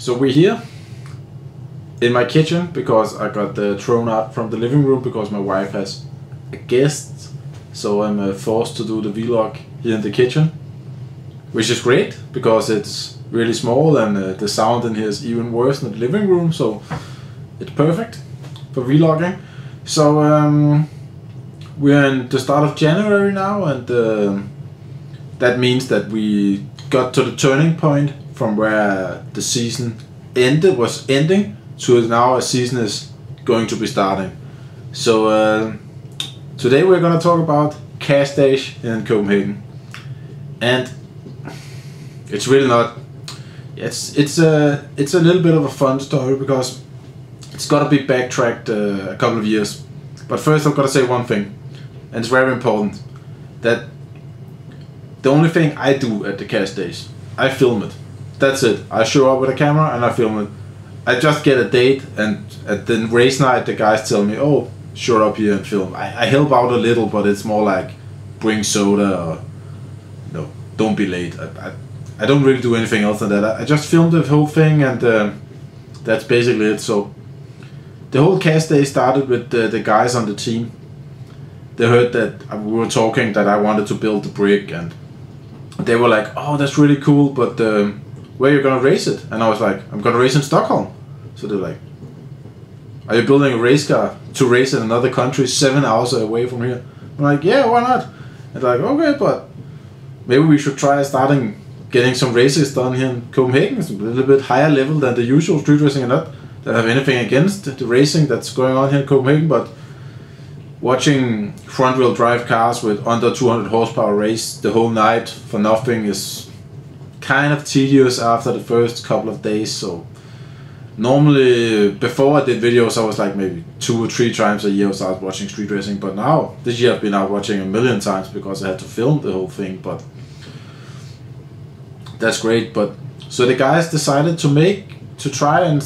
So we're here in my kitchen because I got thrown out from the living room because my wife has a guest. So I'm forced to do the vlog here in the kitchen, which is great because it's really small and the sound in here is even worse than the living room. So it's perfect for vlogging. So we're in the start of January now, and that means that we got to the turning point from where the season was ending to now a season is going to be starting. So today we're gonna talk about Cashdays in Copenhagen, and it's really not. It's a little bit of a fun story because it's gotta be backtracked a couple of years. But first I've gotta say one thing, and it's very important, that the only thing I do at the Cashdays, I film it. That's it. I show up with a camera and I film it. I just get a date, and at the race night the guys tell me, oh, show up here and film. I help out a little, but it's more like bring soda or no, don't be late. I don't really do anything else than that. I just filmed the whole thing, and that's basically it. So the whole Cashday started with the guys on the team. They heard that we were talking that I wanted to build the brick, and they were like, oh, that's really cool, but where are you gonna race it? And I was like, I'm gonna race in Stockholm. So they're like, are you building a race car to race in another country 7 hours away from here? I'm like, yeah, why not? And they're like, okay, but maybe we should try starting getting some races done here in Copenhagen. It's a little bit higher level than the usual street racing, and not that I have anything against the racing that's going on here in Copenhagen, but watching front-wheel drive cars with under 200 horsepower race the whole night for nothing is kind of tedious after the first couple of days. So normally before I did videos I was like maybe 2 or 3 times a year I started watching street racing, but now this year I've been out watching a million times because I had to film the whole thing. But that's great. But so the guys decided to try and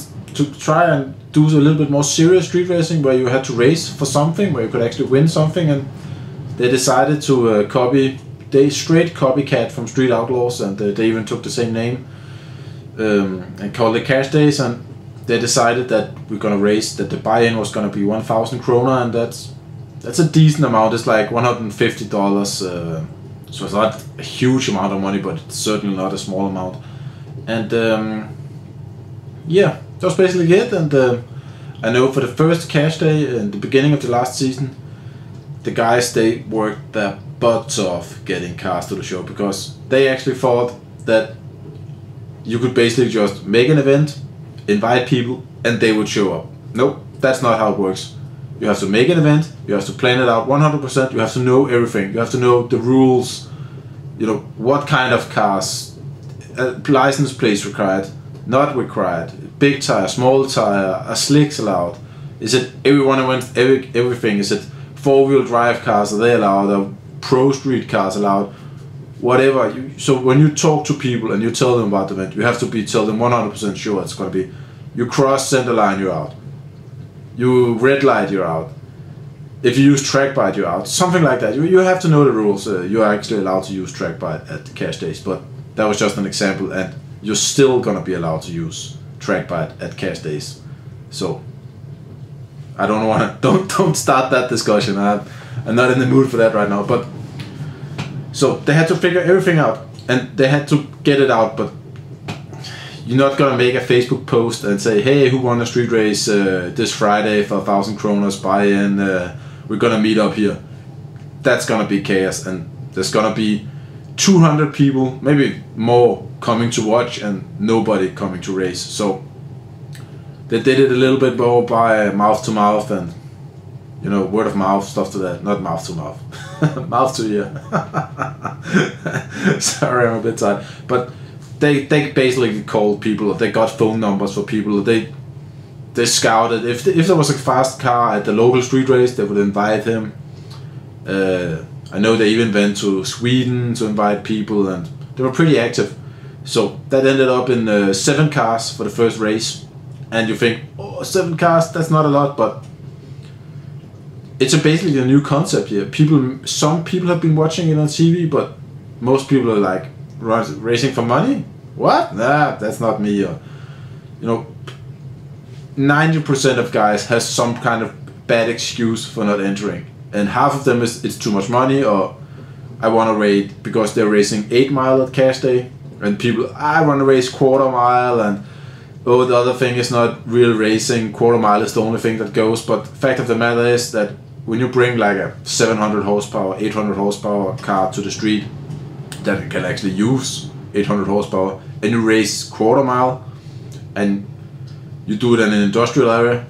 do a little bit more serious street racing where you had to race for something, where you could actually win something, and they decided to straight copycat from Street Outlaws, and they even took the same name and called it Cashdays. And they decided that we're gonna race, that the buy-in was gonna be 1,000 kroner, and that's a decent amount. It's like $150, so it's not a huge amount of money, but it's certainly not a small amount. And yeah, that was basically it. And I know for the first Cashday in the beginning of the last season, the guys, they worked their butts off getting cars to the show, because they actually thought that you could basically just make an event, invite people, and they would show up. Nope, that's not how it works. You have to make an event, you have to plan it out 100%, you have to know everything, you have to know the rules, you know, what kind of cars, license plates required, not required, big tire, small tire, are slicks allowed, is it everything, is it 4-wheel drive cars, are they allowed, or pro street cars allowed, whatever. So when you talk to people and you tell them about the event, you have to tell them 100% sure it's going to be, you cross center line, you're out, you red light, you're out, if you use track bite, you're out, something like that. You have to know the rules. You are actually allowed to use track bite at the Cashdays, but that was just an example, and you're still going to be allowed to use track bite at Cashdays. So I don't want to, don't start that discussion. I'm not in the mood for that right now. But so they had to figure everything out, and they had to get it out. But you're not gonna make a Facebook post and say, hey, who won a street race this Friday for 1,000 kroner buy-in, we're gonna meet up here. That's gonna be chaos, and there's gonna be 200 people, maybe more, coming to watch and nobody coming to race. So they did it a little bit more by mouth to mouth, and you know, word of mouth, stuff to that. Not mouth to mouth, mouth to ear. Sorry, I'm a bit tired. But they basically called people. They got phone numbers for people. They scouted. If there was a fast car at the local street race, they would invite him. I know they even went to Sweden to invite people, and they were pretty active. So that ended up in 7 cars for the first race. And you think, oh, 7 cars, that's not a lot, but it's basically a new concept here. Some people have been watching it on TV, but most people are like, racing for money? What? Nah, that's not me. Or you know, 90% of guys has some kind of bad excuse for not entering, and half of them is it's too much money, or I want to race because they're racing 8 mile at Cash Day, and people, I want to race quarter mile, and oh, the other thing is not real racing, quarter mile is the only thing that goes. But fact of the matter is that when you bring like a 700 horsepower, 800 horsepower car to the street that can actually use 800 horsepower, and you race quarter mile, and you do it in an industrial area,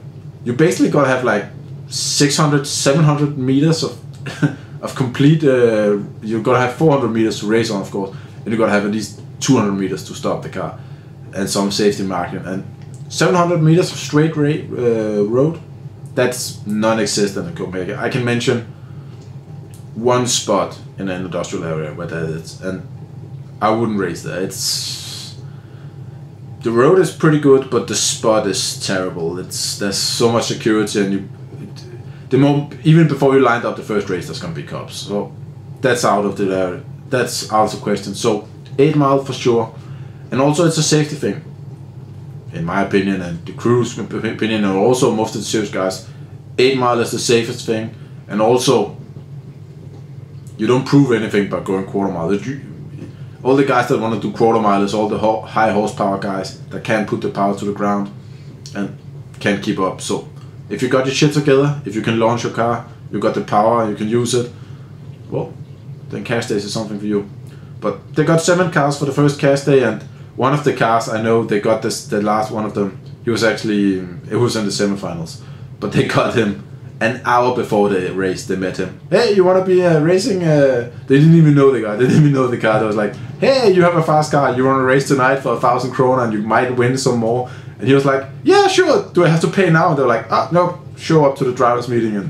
you basically gotta have like 600, 700 meters of of complete, you gotta have 400 meters to race on, of course, and you gotta have at least 200 meters to stop the car, and some safety margin, and 700 meters of straight road, that's non-existent in Copenhagen. I can mention one spot in an industrial area where that is, and I wouldn't race there. The road is pretty good, but the spot is terrible. There's so much security, and even before you lined up the first race, there's gonna be cops. So that's out of the area. That's out of the question. So 8 mile for sure, and also it's a safety thing, in my opinion, and the crew's opinion, and also most of the serious guys. 8 mile is the safest thing, and also you don't prove anything by going quarter mile. All the guys that want to do quarter mile is all the high horsepower guys that can't put the power to the ground and can't keep up. So if you got your shit together, if you can launch your car, you got the power, you can use it, well, then Cashdays is something for you. But they got 7 cars for the first Cash Day, and one of the cars, I know they got the last one of them, he was actually, it was in the semifinals, but they got him an hour before the race. They met him. Hey, you want to be racing? They didn't even know the guy. They didn't even know the car. They was like, hey, you have a fast car. You want to race tonight for 1,000 kroner and you might win some more. And he was like, yeah, sure. Do I have to pay now? And they're like, no, show up to the drivers meeting, and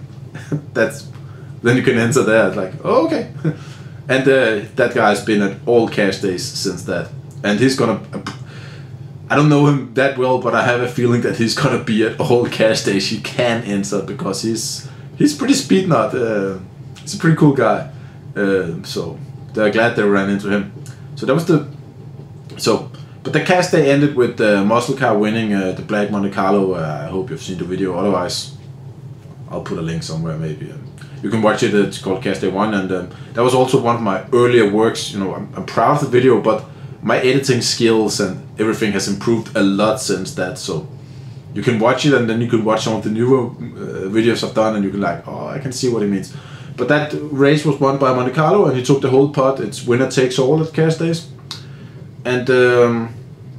then you can enter there. It's like, oh, okay. And that guy's been at all Cash Days since that, and he's gonna. I don't know him that well, but I have a feeling that he's gonna be at all Cash Days he can enter, because he's pretty speed nut. He's a pretty cool guy. So they're glad they ran into him. So that was but the Cash Day ended with the muscle car winning the Black Monte Carlo. I hope you've seen the video. Otherwise, I'll put a link somewhere maybe. You can watch it. It's called Cash Day 1, and that was also one of my earlier works. You know, I'm proud of the video, but my editing skills and everything has improved a lot since that. So you can watch it, and then you can watch some of the newer videos I've done, and you can like, oh, I can see what he means. But that race was won by Monte Carlo, and he took the whole pot. It's winner takes all at Cashdays, and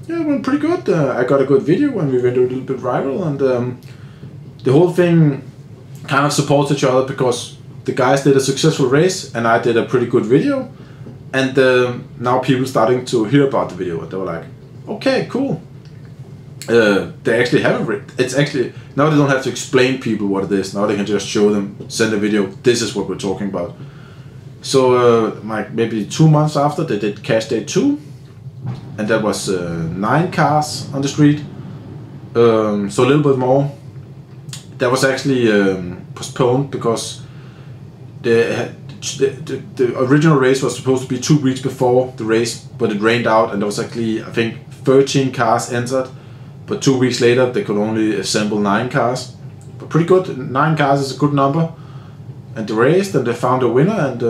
yeah, it went pretty good. I got a good video, and we went a little bit viral, and the whole thing kind of supports each other, because the guys did a successful race, and I did a pretty good video. And now people starting to hear about the video, and they were like, okay, cool. They actually have it's actually, now they don't have to explain people what it is. Now they can just show them, send a video, this is what we're talking about. So like maybe 2 months after, they did Cash Day 2, and that was 9 cars on the street. So a little bit more. That was actually postponed because the original race was supposed to be 2 weeks before the race, but it rained out, and there was actually, I think, 13 cars entered, but 2 weeks later they could only assemble 9 cars. But pretty good. 9 cars is a good number. And they raced, and they found a winner, and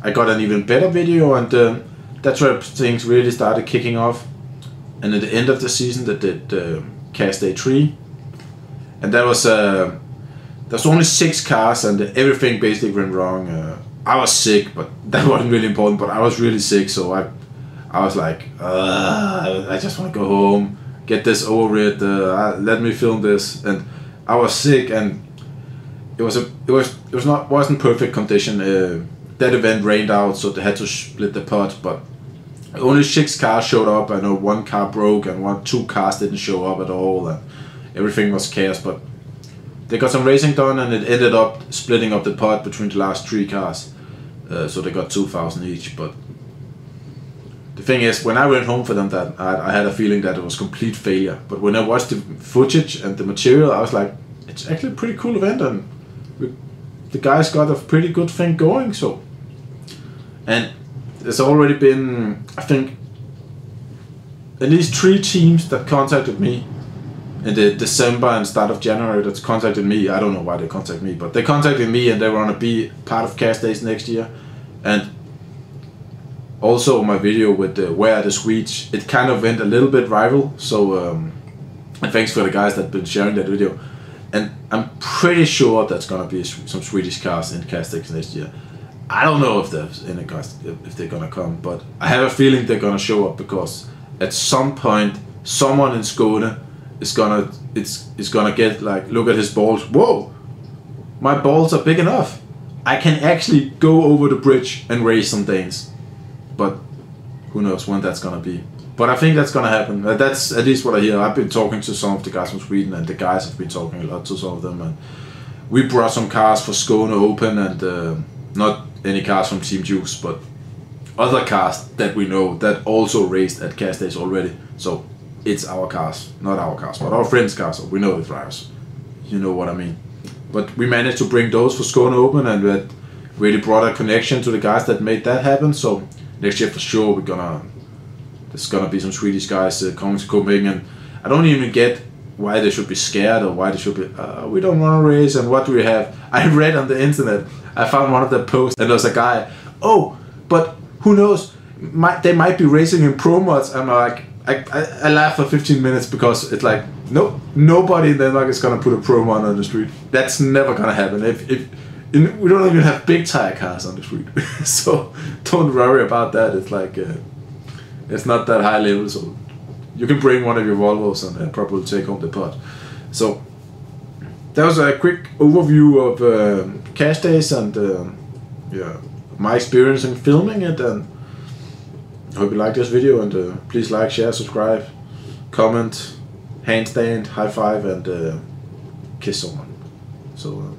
I got an even better video, and that's where things really started kicking off. And at the end of the season they did Cash Day 3, and that was there's only 6 cars, and everything basically went wrong. I was sick, but that wasn't really important, but I was really sick, so I was like, I just want to go home, get this over with, let me film this. And I was sick, and wasn't perfect condition. That event rained out, so they had to split the pot, but only 6 cars showed up. I know 1 car broke, and 2 cars didn't show up at all, and everything was chaos. But they got some racing done, and it ended up splitting up the pot between the last 3 cars. So they got 2,000 each. But the thing is, when I went home for them, that I had a feeling that it was complete failure. But when I watched the footage and the material, I was like, it's actually a pretty cool event, and the guys got a pretty good thing going. So, and there's already been, I think, at least 3 teams that contacted me in the December and start of January that contacted me. I don't know why they contacted me, but they contacted me and they want to be part of Cashdays next year. And also my video with Where Are the Swedes, it kind of went a little bit viral. So and thanks for the guys that have been sharing that video. And I'm pretty sure that's gonna be some Swedish cars in Cashdays next year. I don't know if there's any cars, if they're gonna come, but I have a feeling they're gonna show up, because at some point someone in Skåne is gonna get like, look at his balls. Whoa, my balls are big enough. I can actually go over the bridge and race some Danes. But who knows when that's gonna be. But I think that's gonna happen. That's at least what I hear. I've been talking to some of the guys from Sweden, and the guys have been talking a lot to some of them. And we brought some cars for Skåne Open, and not any cars from Team Juice, but other cars that we know that also raced at Cashdays already. So it's our cars, not our cars, but our friends' cars. So we know the drivers. You know what I mean. But we managed to bring those for Skåne Open, and that really brought a connection to the guys that made that happen. So next year for sure there's gonna be some Swedish guys coming to Copenhagen. And I don't even get why they should be scared, or why they should be we don't want to race, and what do we have. I read on the internet, I found one of the posts, and there was a guy, oh, but who knows, they might be racing in pro mods. I'm like, I laughed for 15 minutes, because it's like, nope, nobody in Denmark is gonna put a pro mod on the street. That's never gonna happen. We don't even have big tire cars on the street. So don't worry about that. It's like it's not that high level, so you can bring one of your Volvos and probably take home the pot. So that was a quick overview of Cashdays and yeah, my experience in filming it. And I hope you like this video, and please like, share, subscribe, comment, handstand, high five, and kiss someone. So